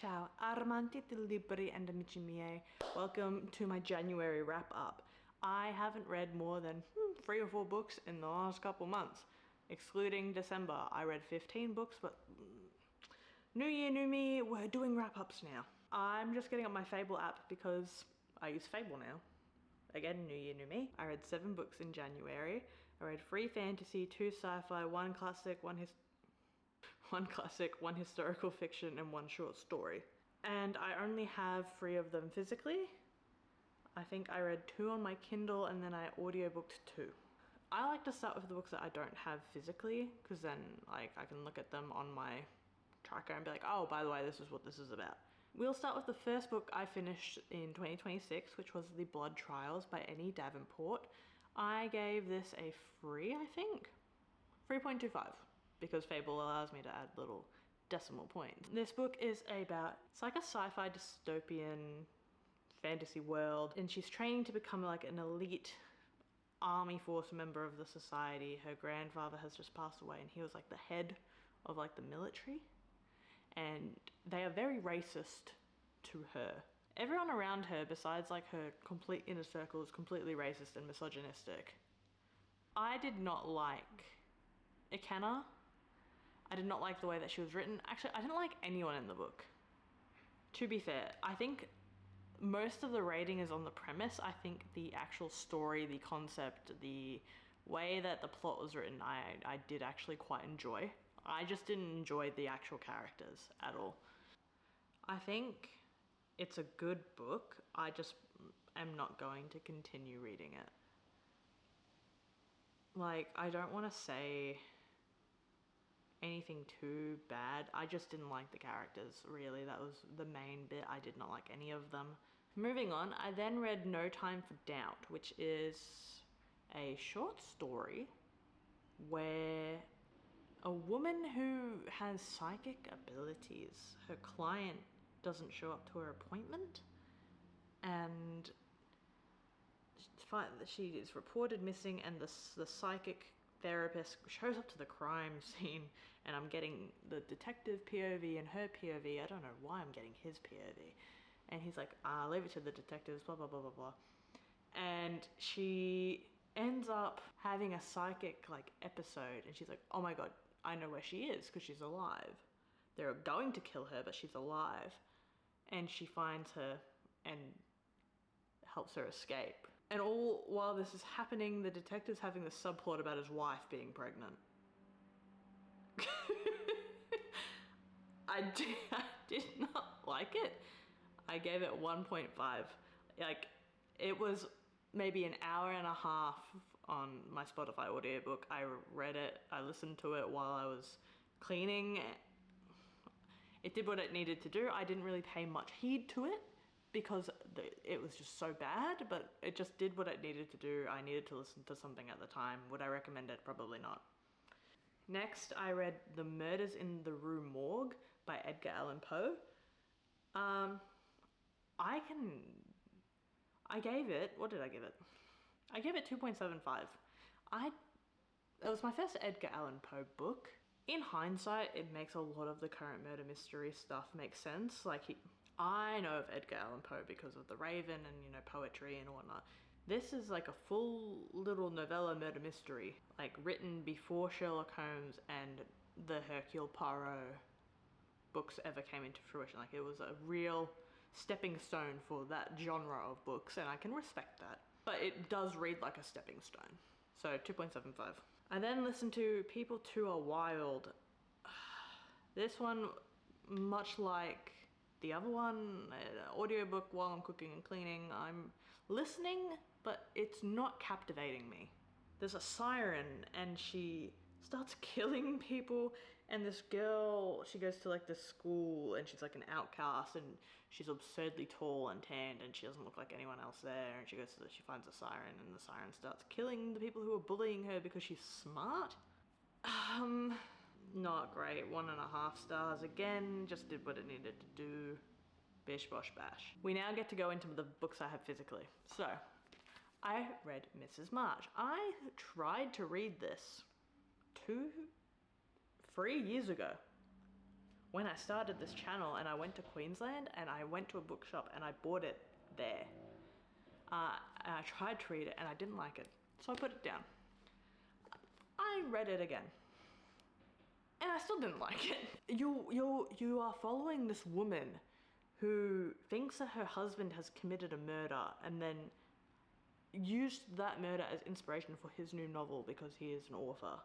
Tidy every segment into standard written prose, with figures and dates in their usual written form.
Ciao, amanti di libri and amici miei. Welcome to my January wrap up. I haven't read more than 3 or 4 books in the last couple months. Excluding December, I read 15 books, but new year, new me, we're doing wrap ups now. I'm just getting up my Fable app because I use Fable now. Again, new year, new me. I read 7 books in January. I read 3 fantasy, 2 sci-fi, 1 classic, 1 historical fiction, and 1 short story. And I only have 3 of them physically. I think I read 2 on my Kindle and then I audiobooked 2. I like to start with the books that I don't have physically, because then like I can look at them on my tracker and be like, oh, by the way, this is what this is about. We'll start with the first book I finished in 2026, which was The Blood Trials by Annie Davenport. I gave this a 3, I think. 3.25, because Fable allows me to add little decimal points. This book is about, it's like a sci-fi dystopian fantasy world, and she's training to become like an elite army force member of the society. Her grandfather has just passed away and he was like the head of like the military. And they are very racist to her. Everyone around her, besides like her complete inner circle, is completely racist and misogynistic. I did not like Ikenna. I did not like the way that she was written. Actually, I didn't like anyone in the book. To be fair, I think most of the rating is on the premise. I think the actual story, the concept, the way that the plot was written, I did actually quite enjoy. I just didn't enjoy the actual characters at all. I think it's a good book. I just am not going to continue reading it. Like, I don't want to say anything too bad. I just didn't like the characters, really. That was the main bit. I did not like any of them. Moving on, I then read No Time for Doubt, which is a short story where a woman who has psychic abilities, her client doesn't show up to her appointment, and she is reported missing, and the psychic therapist shows up to the crime scene, and I'm getting the detective POV and her POV. I don't know why I'm getting his POV. And he's like, leave it to the detectives, blah, blah, blah, blah, blah. And she ends up having a psychic like episode, and she's like, oh my God, I know where she is because she's alive. They're going to kill her, but she's alive. And she finds her and helps her escape. And all while this is happening, the detective's having the subplot about his wife being pregnant. I did not like it. I gave it 1.5. Like, it was maybe an hour and a half on my Spotify audiobook. I read it, I listened to it while I was cleaning. It did what it needed to do. I didn't really pay much heed to it because it was just so bad, but it just did what it needed to do. I needed to listen to something at the time. Would I recommend it? Probably not. Next, I read The Murders in the Rue Morgue by Edgar Allan Poe. I gave it, what did I give it? I gave it 2.75. It was my first Edgar Allan Poe book. In hindsight, it makes a lot of the current murder mystery stuff make sense. Like, I know of Edgar Allan Poe because of The Raven and, you know, poetry and whatnot. This is like a full little novella murder mystery, like written before Sherlock Holmes and the Hercule Poirot books ever came into fruition. Like, it was a real stepping stone for that genre of books, and I can respect that. But it does read like a stepping stone. So 2.75. I then listened to People Too Are Wild. This one, much like the other one, an audiobook while I'm cooking and cleaning, I'm listening, but it's not captivating me. There's a siren and she starts killing people, and this girl, she goes to like this school and she's like an outcast and she's absurdly tall and tanned and she doesn't look like anyone else there, and she finds a siren and the siren starts killing the people who are bullying her because she's smart. Not great. 1.5 stars. Again, just did what it needed to do. Bish bosh bash. We now get to go into the books I have physically. So I read Mrs. March. I tried to read this 3 years ago when I started this channel and I went to Queensland and I went to a bookshop and I bought it there. And I tried to read it and I didn't like it, so I put it down. I read it again and I still didn't like it. You are following this woman who thinks that her husband has committed a murder and then used that murder as inspiration for his new novel because he is an author.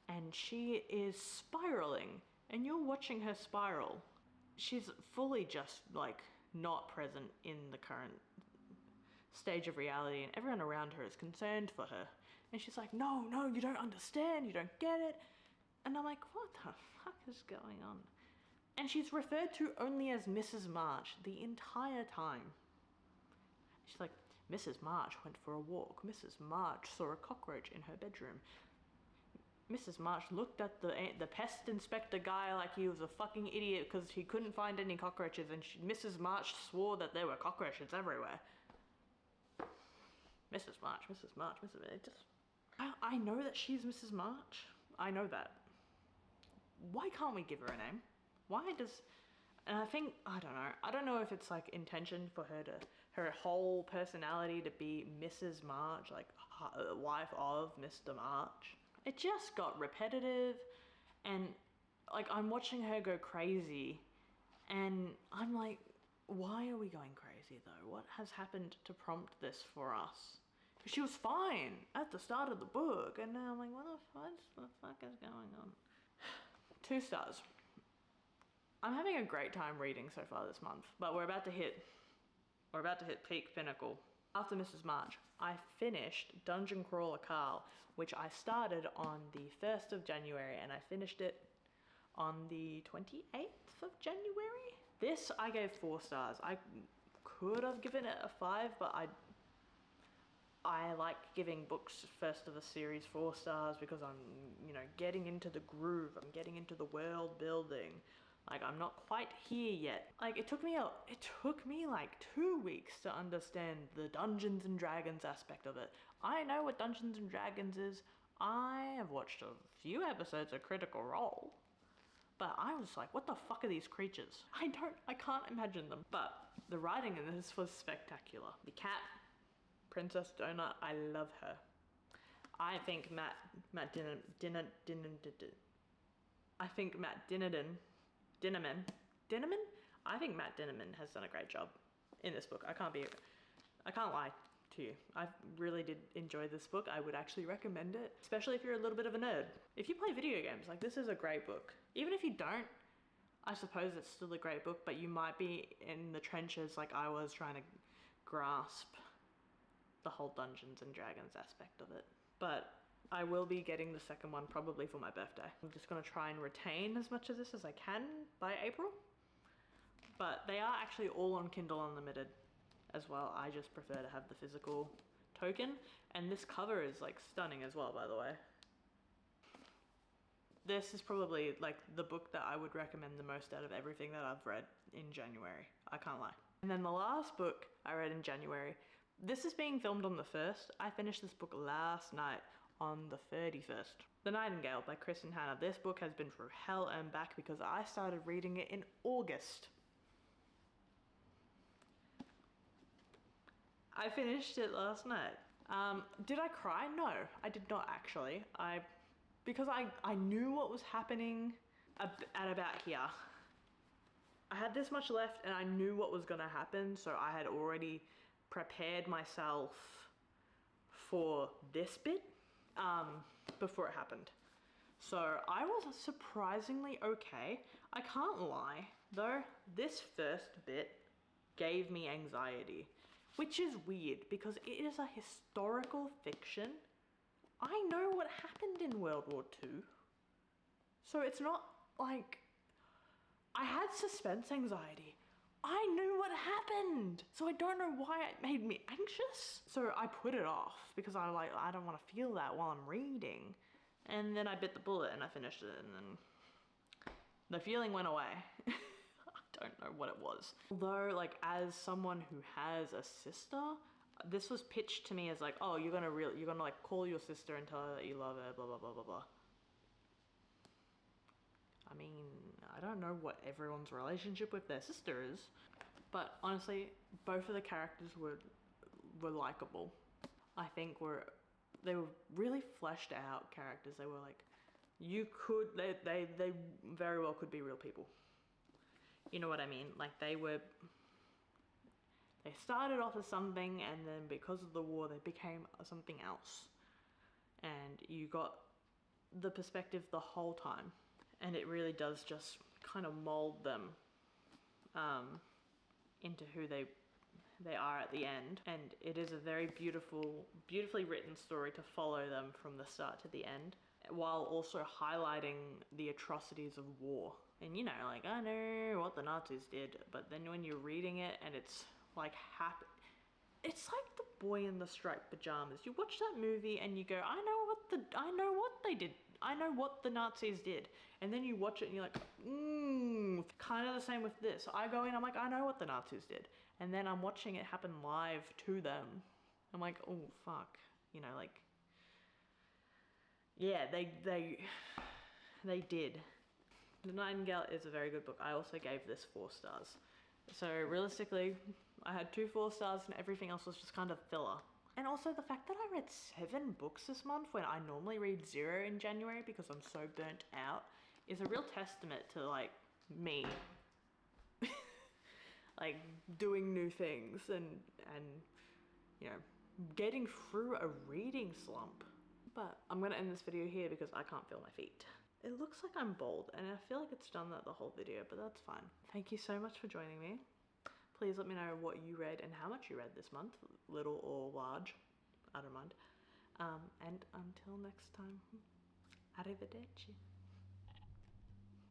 And she is spiraling and you're watching her spiral. She's fully just like not present in the current stage of reality, and everyone around her is concerned for her. And she's like, no, you don't understand, you don't get it. And I'm like, what the fuck is going on? And she's referred to only as Mrs. March the entire time. She's like, Mrs. March went for a walk. Mrs. March saw a cockroach in her bedroom. Mrs. March looked at the pest inspector guy like he was a fucking idiot because he couldn't find any cockroaches, and Mrs. March swore that there were cockroaches everywhere. Mrs. March, Mrs. March, Mrs. March. I know that she's Mrs. March. I know that. Why can't we give her a name? Why does... And I think, I don't know if it's like intention for her whole personality to be Mrs. March, like wife of Mr. March. It just got repetitive, and like I'm watching her go crazy and I'm like, why are we going crazy though? What has happened to prompt this for us? She was fine at the start of the book, and now I'm like, what the fuck is going on? 2 stars. I'm having a great time reading so far this month, but we're about to hit peak pinnacle. After Mrs. March, I finished Dungeon Crawler Carl, which I started on the 1st of January and I finished it on the 28th of January. This I gave 4 stars. I could have given it a 5, but I like giving books first of a series 4 stars because I'm, getting into the groove. I'm getting into the world building. Like, I'm not quite here yet. Like, it took me like 2 weeks to understand the Dungeons and Dragons aspect of it. I know what Dungeons and Dragons is. I have watched a few episodes of Critical Role, but I was like, what the fuck are these creatures? I can't imagine them. But the writing in this was spectacular. The cat, Princess Donut, I love her. I think Matt Dinnerman has done a great job in this book. I can't lie to you. I really did enjoy this book. I would actually recommend it, especially if you're a little bit of a nerd. If you play video games, like, this is a great book. Even if you don't, I suppose it's still a great book, but you might be in the trenches like I was, trying to grasp the whole Dungeons and Dragons aspect of it. But I will be getting the second one probably for my birthday. I'm just going to try and retain as much of this as I can by April. But they are actually all on Kindle Unlimited as well. I just prefer to have the physical token. And this cover is like stunning as well, by the way. This is probably like the book that I would recommend the most out of everything that I've read in January. I can't lie. And then the last book I read in January, this is being filmed on the 1st. I finished this book last night on the 31st. The Nightingale by Chris and Hannah. This book has been through hell and back because I started reading it in August. I finished it last night. Did I cry? No, I did not actually. Because I knew what was happening at about here. I had this much left and I knew what was gonna happen, so I had already prepared myself for this bit before it happened. So I was surprisingly okay. I can't lie though, this first bit gave me anxiety, which is weird because it is a historical fiction. I know what happened in World War II. So it's not like I had suspense anxiety. I knew what happened. So I don't know why it made me anxious. So I put it off because I don't want to feel that while I'm reading. And then I bit the bullet and I finished it, and then the feeling went away. I don't know what it was. Although, like, as someone who has a sister, this was pitched to me as like, oh, you're gonna like call your sister and tell her that you love her, blah blah blah blah blah. I mean, I don't know what everyone's relationship with their sister is, but honestly, both of the characters were likable. I think they were really fleshed out characters. They were like, they very well could be real people. You know what I mean? Like they started off as something, and then because of the war they became something else, and you got the perspective the whole time, and it really does just kind of mold them into who they are at the end. And it is a very beautifully written story to follow them from the start to the end, while also highlighting the atrocities of war. And you know, like, I know what the Nazis did, but then when you're reading it and it's like it's like The Boy in the Striped Pajamas. You watch that movie and you go, I know what they did. I know what the Nazis did. And then you watch it and you're like, kind of the same with this. I go in, I'm like, I know what the Nazis did. And then I'm watching it happen live to them. I'm like, oh fuck. You know, like, yeah, they did. The Nightingale is a very good book. I also gave this 4 stars. So realistically, I had 2 4 stars and everything else was just kind of filler. And also the fact that I read 7 books this month when I normally read 0 in January because I'm so burnt out is a real testament to like me like doing new things and you know, getting through a reading slump. But I'm gonna end this video here because I can't feel my feet. It looks like I'm bald and I feel like it's done that the whole video, but that's fine. Thank you so much for joining me. Please let me know what you read and how much you read this month, little or large, I don't mind. And until next time, arrivederci.